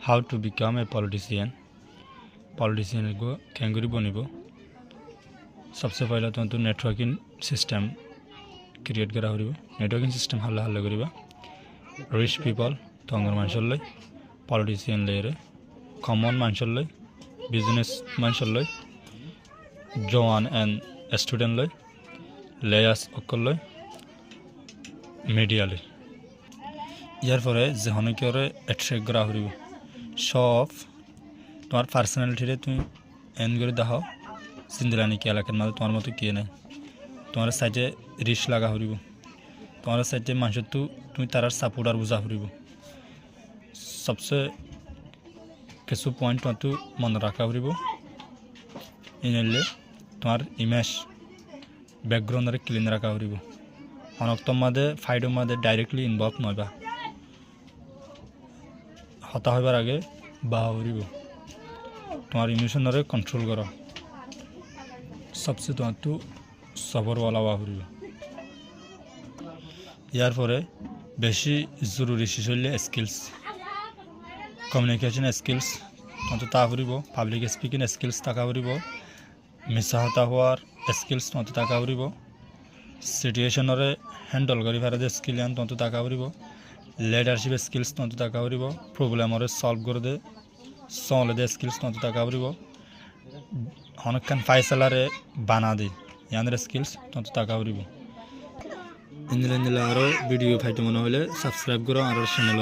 How to become a politician को कैंगरी बनिबो सबसे पहले तो नेटवर्किंग सिस्टम क्रिएट करा हरिबो नेटवर्किंग सिस्टम हल्ला हल्ला करिबा रिच पीपल तंगर मानसलै पॉलिटिशियन लेरे कॉमन मानसलै बिजनेस मानसलै जवान एंड स्टूडेंट लै लेयार्स अकलै मीडिया लै यार परे जहने करे अट्रैक्ट करा हरिबो सब তোমার পার্সোনালিটিরে তুমি এন্ড করে দেখাও সিন্দিলানি কি এলাকার মাঝে তোমার মতো কে নাই তোমার সাইডে রিস লাগা হরিব তোমার সাইডে মানুষের তো তুমি তার সাপোর্টার বুঝা হরিব সবচেয়ে কিছু পয়েন্ট তোমার মনে রাখা হরিব ইনলে তোমার ইমেজ ব্যাকগ্রাউন্ডরে ক্লিন রাখা হরিব অনক্তম মাঝে ফাইডের মাঝে ডাইরেক্টলি ইনভলভ নয়বা হতা হইবার আগে বাহা হরিব तुम्हारे इमोशनरे कंट्रोल करो सबसे तो सबर वाला हुआ यार परे बेशी जरूरी शिशल्य स्किल्स कम्युनिकेशन स्किल्स तो ताकरिब पाब्लिक स्पीकिंग स्किल्स ताकरिब मिसा हता हुआर स्किल्स तो ताकरिब सिचुएशनरे हैंडल करि पारे दे स्किल तो ताकरिब लीडरशिप स्किल्स तो ताकरिब प्रॉब्लमरे सॉल्व कर दे सॉल्व दे स्किल्स तो ताकरिब हनकान फाइसलारे बाना दे यानर स्किल्स तो ताकरिब इंदिला इंदिला आरो वीडियो फाइट मन हले सब्सक्राइब करो आरो चैनल